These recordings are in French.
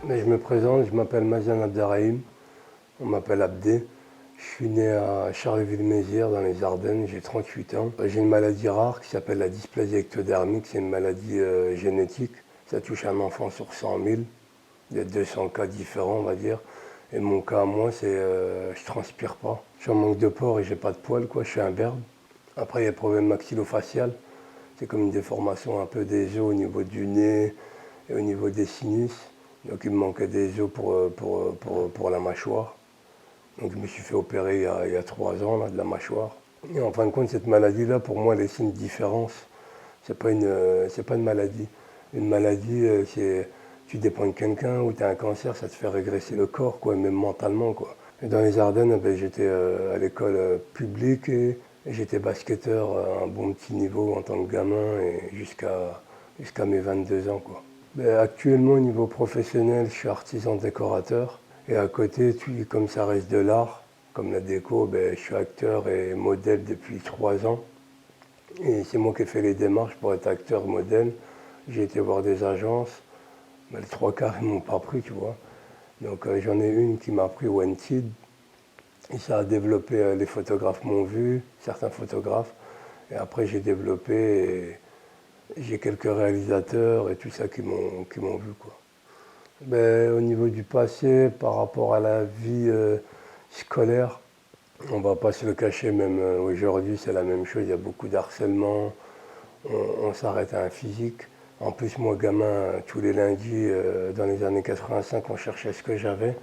Mais je me présente, je m'appelle Mazian Abderrahim, on m'appelle Abdé. Je suis né à Charleville-Mézières dans les Ardennes, j'ai 38 ans. J'ai une maladie rare qui s'appelle la dysplasie ectodermique, c'est une maladie génétique. Ça touche un enfant sur 100 000, il y a 200 cas différents on va dire. Et mon cas à moi c'est je transpire pas. Je suis en manque de pores et j'ai pas de poils quoi, je suis imberbe. Après il y a le problème maxillofacial, c'est comme une déformation un peu des os au niveau du nez et au niveau des sinus. Donc il me manquait des os pour la mâchoire. Donc je me suis fait opérer il y a 3 ans là, de la mâchoire. Et en fin de compte, cette maladie-là, pour moi, elle est une différence. C'est pas une maladie. Une maladie, c'est tu dépends de quelqu'un ou tu as un cancer, ça te fait régresser le corps, quoi, même mentalement. Quoi. Et dans les Ardennes, ben, j'étais à l'école publique et j'étais basketteur à un bon petit niveau en tant que gamin et jusqu'à mes 22 ans. Quoi. Ben, actuellement, au niveau professionnel, je suis artisan décorateur. Et à côté, comme ça reste de l'art, comme la déco, ben, je suis acteur et modèle depuis 3 ans. Et c'est moi qui ai fait les démarches pour être acteur modèle. J'ai été voir des agences, mais les trois quarts ils m'ont pas pris, tu vois. Donc j'en ai une qui m'a pris Wanted. Et ça a développé, les photographes m'ont vu, certains photographes. Et après j'ai développé, et j'ai quelques réalisateurs et tout ça qui m'ont vu, quoi. Ben, au niveau du passé, par rapport à la vie scolaire, on ne va pas se le cacher, même aujourd'hui c'est la même chose, il y a beaucoup d'harcèlement, on s'arrête à un physique. En plus, moi, gamin, tous les lundis, dans les années 85, on cherchait ce que j'avais.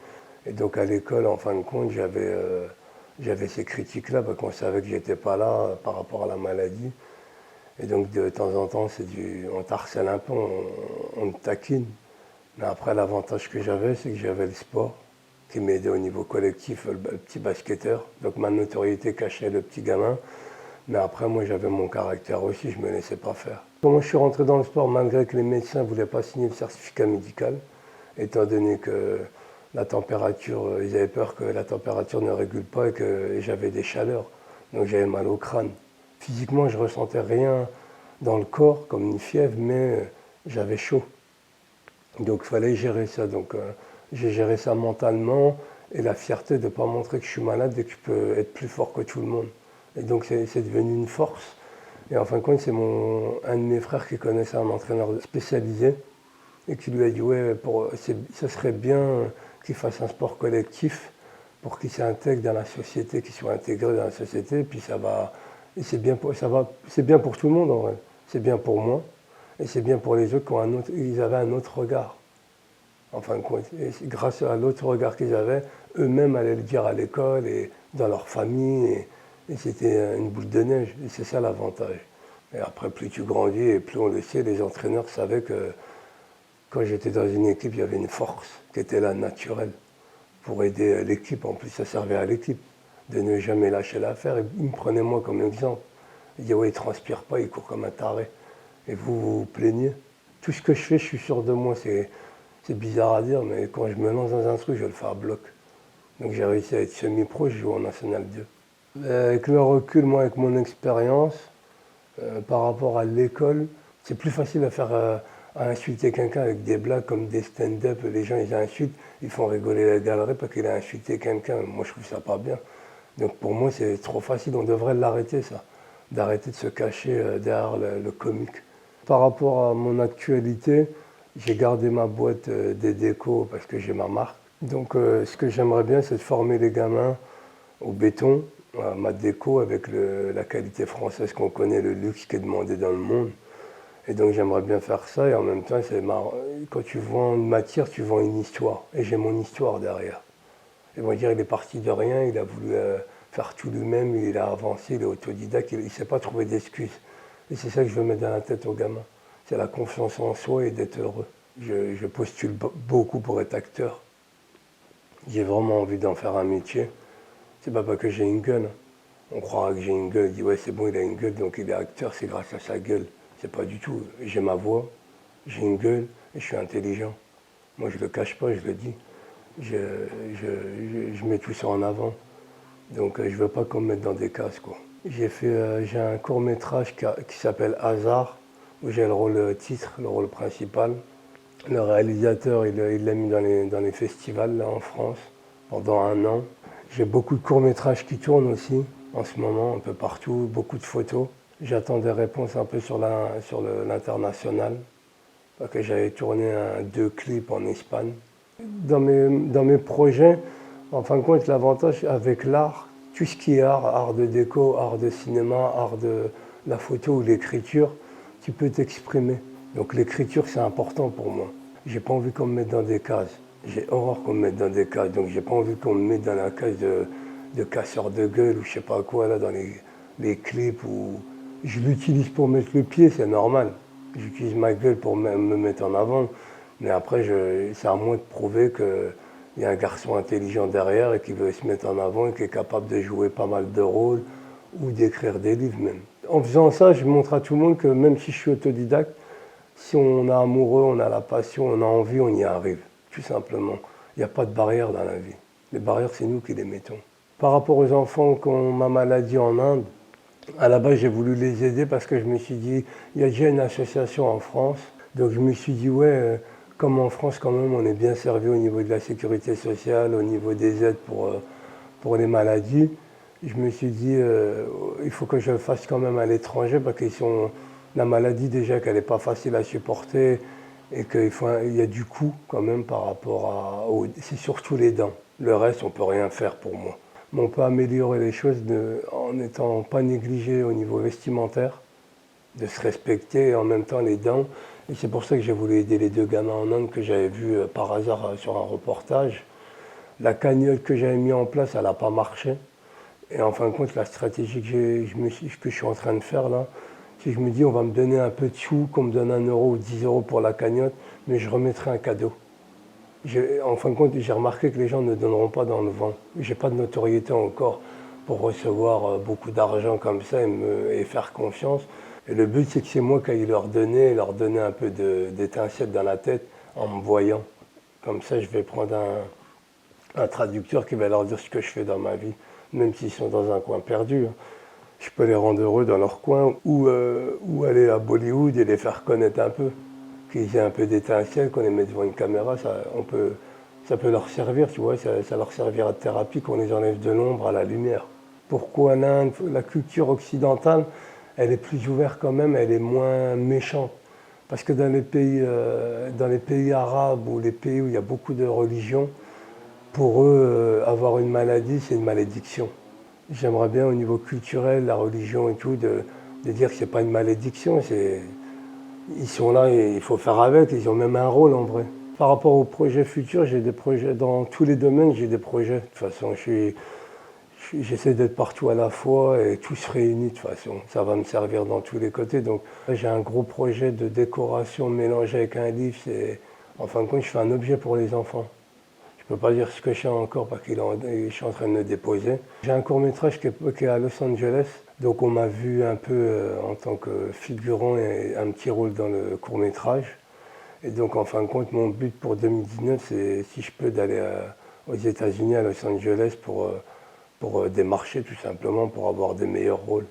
Et donc à l'école, en fin de compte, j'avais ces critiques-là, parce qu'on savait que j'étais pas là par rapport à la maladie. Et donc de temps en temps, on t'harcèle un peu, on te taquine. Mais après, l'avantage que j'avais, c'est que j'avais le sport qui m'aidait au niveau collectif, le petit basketteur. Donc ma notoriété cachait le petit gamin. Mais après, moi, j'avais mon caractère aussi, je ne me laissais pas faire. Comment je suis rentré dans le sport, malgré que les médecins ne voulaient pas signer le certificat médical, étant donné que la température, ils avaient peur que la température ne régule pas et que j'avais des chaleurs. Donc j'avais mal au crâne. Physiquement, je ne ressentais rien dans le corps, comme une fièvre, mais j'avais chaud. Donc il fallait gérer ça. Donc j'ai géré ça mentalement et la fierté de ne pas montrer que je suis malade et que je peux être plus fort que tout le monde. Et donc c'est devenu une force. Et en fin de compte, c'est un de mes frères qui connaissait un entraîneur spécialisé et qui lui a dit ouais, ça serait bien qu'il fasse un sport collectif pour qu'il s'intègre dans la société, qu'il soit intégré dans la société. Puis ça va, et c'est bien pour tout le monde en vrai. C'est bien pour moi et c'est bien pour les autres ils avaient un autre regard. En fin de compte, et grâce à l'autre regard qu'ils avaient, eux-mêmes allaient le dire à l'école et dans leur famille. Et c'était une boule de neige. Et c'est ça l'avantage. Et après, plus tu grandis et plus on le sait, les entraîneurs savaient que quand j'étais dans une équipe, il y avait une force qui était là, naturelle, pour aider l'équipe. En plus, ça servait à l'équipe de ne jamais lâcher l'affaire. Et ils me prenaient moi comme exemple. Ils disaient, ouais, il ne transpire pas, il court comme un taré. Et vous vous plaignez. Tout ce que je fais, je suis sûr de moi. C'est bizarre à dire, mais quand je me lance dans un truc, je le fais à bloc. Donc j'ai réussi à être semi-pro, je joue en National 2. Avec le recul, moi, avec mon expérience, par rapport à l'école, c'est plus facile à insulter quelqu'un avec des blagues comme des stand-up. Les gens, ils insultent, ils font rigoler la galerie parce qu'il a insulté quelqu'un. Moi, je trouve ça pas bien. Donc pour moi, c'est trop facile. On devrait l'arrêter, ça. D'arrêter de se cacher derrière le comique. Par rapport à mon actualité, j'ai gardé ma boîte des décos parce que j'ai ma marque. Donc ce que j'aimerais bien, c'est de former les gamins au béton, à ma déco avec la qualité française qu'on connaît, le luxe qui est demandé dans le monde. Et donc j'aimerais bien faire ça et en même temps, c'est marrant. Quand tu vends une matière, tu vends une histoire. Et j'ai mon histoire derrière. Ils vont dire il est parti de rien, il a voulu faire tout lui-même, il a avancé, il est autodidacte, il ne s'est pas trouvé d'excuses. Et c'est ça que je veux mettre dans la tête aux gamins. C'est la confiance en soi et d'être heureux. Je postule beaucoup pour être acteur. J'ai vraiment envie d'en faire un métier. C'est pas parce que j'ai une gueule. On croira que j'ai une gueule, on dit ouais c'est bon, il a une gueule, donc il est acteur, c'est grâce à sa gueule. C'est pas du tout. J'ai ma voix, j'ai une gueule et je suis intelligent. Moi je le cache pas, je le dis. Je mets tout ça en avant. Donc je veux pas qu'on me mette dans des cases quoi. J'ai un court métrage qui s'appelle Hasard, où j'ai le rôle titre, le rôle principal. Le réalisateur, il l'a mis dans les festivals là, en France pendant 1 an. J'ai beaucoup de courts-métrages qui tournent aussi en ce moment, un peu partout, beaucoup de photos. J'attends des réponses un peu sur l'international, parce que j'avais tourné 2 clips en Espagne. Dans mes projets, en fin de compte, l'avantage avec l'art, tout ce qui est art de déco, art de cinéma, art de la photo ou l'écriture, tu peux t'exprimer. Donc l'écriture, c'est important pour moi. J'ai pas envie qu'on me mette dans des cases. J'ai horreur qu'on me mette dans des cases. Donc j'ai pas envie qu'on me mette dans la case de casseur de gueule ou je sais pas quoi, là, dans les clips où je l'utilise pour mettre le pied, c'est normal. J'utilise ma gueule pour me mettre en avant. Mais après, c'est à moi de prouver qu'il y a un garçon intelligent derrière et qui veut se mettre en avant et qui est capable de jouer pas mal de rôles ou d'écrire des livres même. En faisant ça, je montre à tout le monde que même si je suis autodidacte, si on est amoureux, on a la passion, on a envie, on y arrive, tout simplement. Il n'y a pas de barrière dans la vie. Les barrières, c'est nous qui les mettons. Par rapport aux enfants qui ont ma maladie en Inde, à la base, j'ai voulu les aider parce que je me suis dit, il y a déjà une association en France. Donc je me suis dit, ouais, comme en France, quand même, on est bien servi au niveau de la sécurité sociale, au niveau des aides pour les maladies. Je me suis dit, il faut que je le fasse quand même à l'étranger parce qu'ils sont la maladie déjà qu'elle n'est pas facile à supporter et qu'il y a du coût quand même par rapport c'est surtout les dents. Le reste, on ne peut rien faire pour moi. Mais on peut améliorer les choses en n'étant pas négligé au niveau vestimentaire, de se respecter et en même temps les dents. Et c'est pour ça que j'ai voulu aider les 2 gamins en Inde que j'avais vus par hasard sur un reportage. La cagnotte que j'avais mis en place, elle n'a pas marché. Et en fin de compte, la stratégie que je suis en train de faire là, c'est que je me dis on va me donner un peu de sous, qu'on me donne 1 euro ou 10 euros pour la cagnotte, mais je remettrai un cadeau. En fin de compte, j'ai remarqué que les gens ne donneront pas dans le vent. J'ai pas de notoriété encore pour recevoir beaucoup d'argent comme ça et faire confiance. Et le but, c'est que c'est moi qui aille leur donner un peu d'étincelle dans la tête en me voyant. Comme ça, je vais prendre un traducteur qui va leur dire ce que je fais dans ma vie, même s'ils sont dans un coin perdu. Je peux les rendre heureux dans leur coin ou aller à Bollywood et les faire connaître un peu. Qu'ils aient un peu d'étincelle, qu'on les mette devant une caméra, ça peut leur servir, tu vois, ça leur servira de thérapie qu'on les enlève de l'ombre à la lumière. Pourquoi l'Inde, la culture occidentale, elle est plus ouverte quand même, elle est moins méchante. Parce que dans les pays arabes ou les pays où il y a beaucoup de religions, pour eux, avoir une maladie, c'est une malédiction. J'aimerais bien au niveau culturel, la religion et tout, de dire que c'est pas une malédiction, ils sont là et il faut faire avec, ils ont même un rôle en vrai. Par rapport aux projets futurs, j'ai des projets dans tous les domaines, j'ai des projets. De toute façon, j'essaie d'être partout à la fois et tout se réunit de toute façon. Ça va me servir dans tous les côtés. Donc j'ai un gros projet de décoration mélangé avec un livre. En fin de compte, je fais un objet pour les enfants. Je ne peux pas dire ce que je fais encore parce que je suis en train de le déposer. J'ai un court-métrage qui est à Los Angeles. Donc on m'a vu un peu en tant que figurant et un petit rôle dans le court-métrage. Et donc en fin de compte, mon but pour 2019, c'est si je peux d'aller aux États-Unis, à Los Angeles pour démarcher tout simplement, pour avoir des meilleurs rôles.